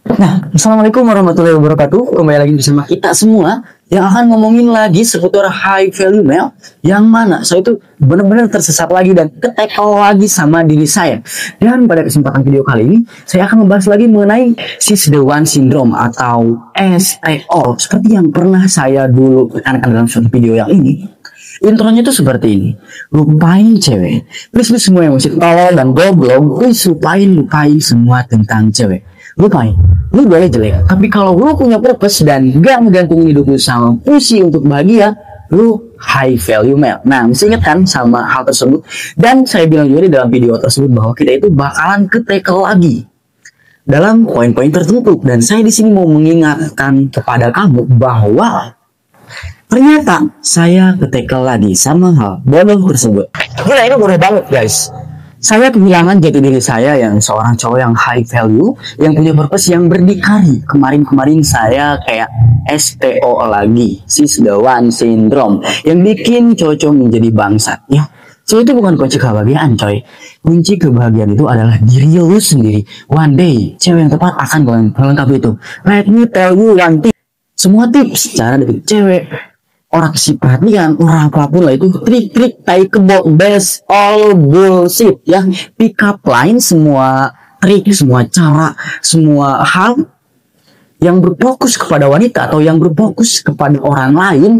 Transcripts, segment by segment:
Nah, Assalamualaikum warahmatullahi wabarakatuh. Kembali lagi bersama kita semua yang akan ngomongin lagi seputar high value male, yang mana saya itu benar-benar tersesat lagi dan ketekel lagi sama diri saya. Dan pada kesempatan video kali ini, saya akan membahas lagi mengenai She's the One Syndrome atau STO, seperti yang pernah saya dulu tekankan dalam suatu video yang ini. Intronya tuh seperti ini. Lupain cewek. Please lu semua yang masih tolol dan goblok, please lupain semua tentang cewek. Lupain, lu boleh jelek, tapi kalau lu punya purpose dan gak menggantungin hidup lu sama pusi untuk bahagia, lu high value male. Nah, mesti ingat kan sama hal tersebut. Dan saya bilang juga di dalam video tersebut bahwa kita itu bakalan ketekel lagi dalam poin-poin tertentu. Dan saya di sini mau mengingatkan kepada kamu bahwa ternyata saya ketekel lagi sama hal bodoh tersebut. Gila, ini boleh banget guys. Saya kehilangan jati diri saya yang seorang cowok yang high value, yang punya purpose, yang berdikari. Kemarin saya kayak STO lagi, She's the One Syndrome, yang bikin cowok menjadi bangsat. Ya, so itu bukan kunci kebahagiaan, coy. Kunci kebahagiaan itu adalah diri lu sendiri. One day, cewek yang tepat akan melengkapi itu. Let me tell you one tip. Semua tips cara dapet cewek, orang kasih perhatian, orang apapun lah itu trik-trik tai kebo, best all bullshit ya. Pick up line, semua trik, semua cara, semua hal yang berfokus kepada wanita atau yang berfokus kepada orang lain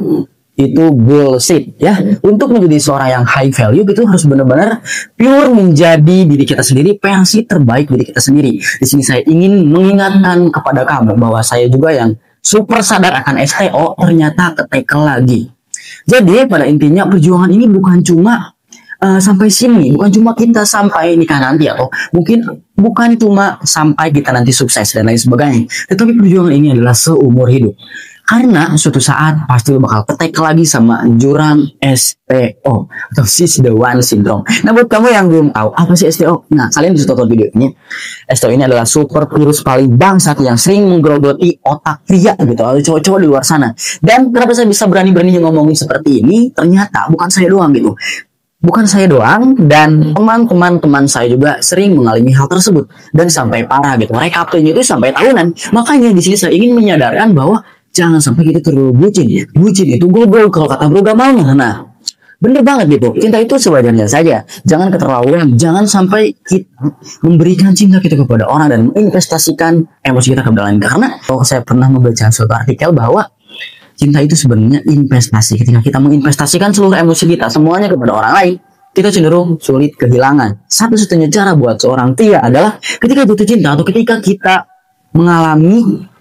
itu bullshit ya. Untuk menjadi seorang yang high value itu harus benar-benar pure menjadi diri kita sendiri, versi terbaik diri kita sendiri. Di sini saya ingin mengingatkan kepada kamu bahwa saya juga yang super sadar akan STO ternyata ketekel lagi. Jadi pada intinya perjuangan ini bukan cuma sampai sini, bukan cuma kita sampai nikah nanti, atau mungkin bukan cuma sampai kita nanti sukses dan lain sebagainya. Tetapi perjuangan ini adalah seumur hidup. Karena suatu saat pasti lo bakal ketekel lagi sama jurang STO atau She's the One Syndrome. Nah, buat kamu yang belum tahu apa sih STO, nah kalian bisa tonton video ini. STO ini adalah super virus paling bangsat yang sering menggerogoti otak pria gitu, atau cowok-cowok di luar sana. Dan kenapa saya bisa berani-berani ngomongin seperti ini? Ternyata bukan saya doang gitu. Bukan saya doang, dan teman-teman saya juga sering mengalami hal tersebut dan sampai parah gitu. Rekapnya itu sampai tahunan. Makanya di sini saya ingin menyadarkan bahwa jangan sampai kita terlalu bucin. Bucin itu goblok kalau kata bro Gamal. Nah, bener banget gitu. Cinta itu sewajarnya saja. Jangan keterlaluan. Jangan sampai kita memberikan cinta kita kepada orang dan menginvestasikan emosi kita ke dalam. Karena kalau saya pernah membaca suatu artikel bahwa cinta itu sebenarnya investasi. Ketika kita menginvestasikan seluruh emosi kita semuanya kepada orang lain, kita cenderung sulit kehilangan. Satu-satunya cara buat seorang pria adalah ketika jatuh cinta atau ketika kita mengalami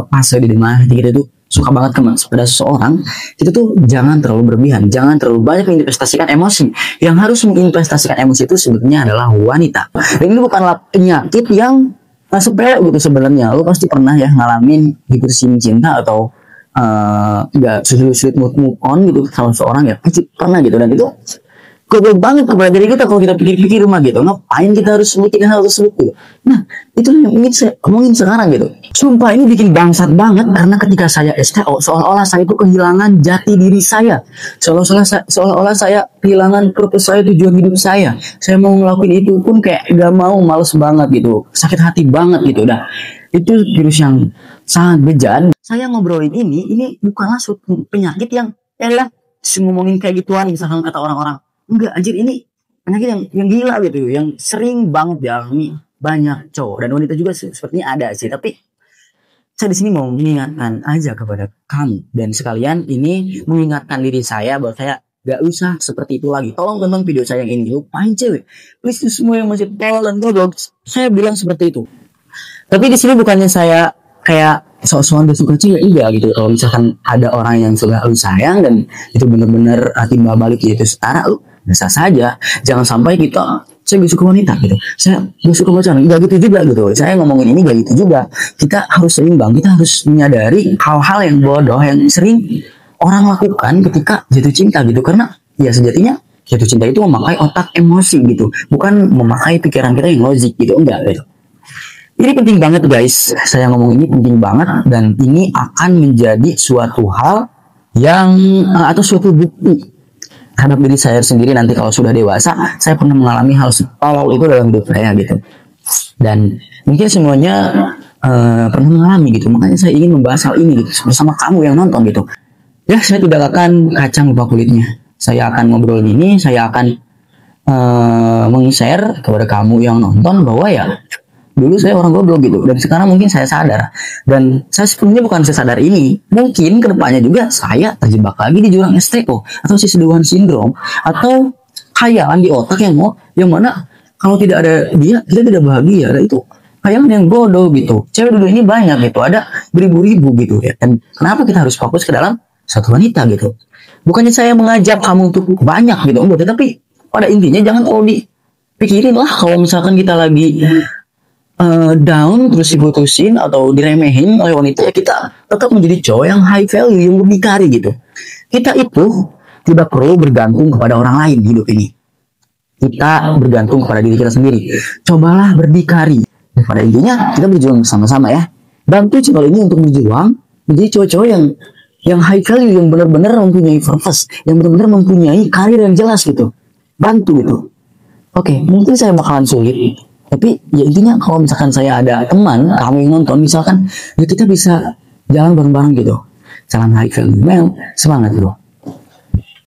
fase di dimana kita tuh suka banget kepada seseorang, kita tuh jangan terlalu berlebihan, jangan terlalu banyak menginvestasikan emosi. Yang harus menginvestasikan emosi itu sebenarnya adalah wanita. Dan ini bukanlah penyakit yang sepele gitu sebenarnya. Lo pasti pernah ya ngalamin diputusin cinta atau nggak sulit move on gitu sama seseorang ya, pasti pernah gitu. Dan itu goblok banget kepada diri kita kalau kita pikir-pikir mah gitu. Ngapain kita harus mikirin hal tersebut gitu. Nah, itu yang ingin saya omongin sekarang gitu. Sumpah ini bikin bangsat banget karena ketika saya STO seolah-olah saya itu kehilangan jati diri saya. Seolah-olah saya kehilangan purpose saya, tujuan hidup saya. Saya mau ngelakuin itu pun kayak gak mau, males banget gitu. Sakit hati banget gitu dah. Itu virus yang sangat bejat. Saya ngobrolin ini bukanlah suatu penyakit yang ngomongin kayak gituan misalkan kata orang-orang. Enggak, anjir, ini penyakit yang gila gitu, yang sering banget dialami banyak cowok dan wanita juga sepertinya ada sih. Tapi saya di sini mau mengingatkan aja kepada kamu, dan sekalian ini mengingatkan diri saya bahwa saya gak usah seperti itu lagi. Tolong tonton video saya yang ini, lupain cewek. Please semua yang masih tolol dan goblok, saya bilang seperti itu. Tapi di sini bukannya saya kayak sok-sokan udah suka cewek, iya gitu. Kalau misalkan ada orang yang sudah lu sayang dan itu benar-benar timbal balik itu setara, lu bisa saja. Jangan sampai saya gak suka wanita gitu, saya gak suka pacaran, gak gitu juga gitu. Saya ngomongin ini gak gitu juga. Kita harus seimbang, kita harus menyadari hal-hal yang bodoh yang sering orang lakukan ketika jatuh cinta gitu. Karena ya sejatinya jatuh cinta itu memakai otak emosi gitu, bukan memakai pikiran kita yang logik gitu, enggak gitu. Ini penting banget guys, saya ngomong ini penting banget, dan ini akan menjadi suatu hal yang atau suatu bukti terhadap diri saya sendiri nanti kalau sudah dewasa. Saya pernah mengalami hal setolol itu dalam hidup saya gitu. Dan mungkin semuanya pernah mengalami gitu. Makanya saya ingin membahas hal ini gitu bersama kamu yang nonton gitu. Ya, saya tidak akan kacang lupa kulitnya. Saya akan ngobrol ini, saya akan meng-share kepada kamu yang nonton bahwa ya dulu saya orang goblok gitu, dan sekarang mungkin saya sadar, dan saya sebenarnya bukan sesadar ini, mungkin kedepannya juga saya terjebak lagi di jurang STO atau Siseduhan Syndrome atau khayalan di otak yang mana kalau tidak ada dia kita tidak bahagia. Dan itu khayalan yang bodoh gitu. Cewek dulu ini banyak gitu, ada beribu-ribu gitu ya. Dan kenapa kita harus fokus ke dalam satu wanita gitu? Bukannya saya mengajak kamu untuk banyak gitu, enggak, tetapi pada intinya jangan terlalu dipikirin lah kalau misalkan kita lagi down terus diputusin atau diremehin oleh wanita, ya kita tetap menjadi cowok yang high value, yang berdikari gitu. Kita itu tidak perlu bergantung kepada orang lain di hidup ini. Kita bergantung kepada diri kita sendiri. Cobalah berdikari. Pada intinya kita berjuang bersama-sama ya. Bantu channel ini untuk berjuang menjadi cowok-cowok yang high value, yang benar-benar mempunyai purpose, yang benar-benar mempunyai karir yang jelas gitu. Bantu gitu. Oke, mungkin saya bakalan sulit, tapi ya intinya kalau misalkan saya ada teman, kamu yang nonton misalkan, ya kita bisa jalan bareng-bareng gitu. Jalan high value, semangat bro.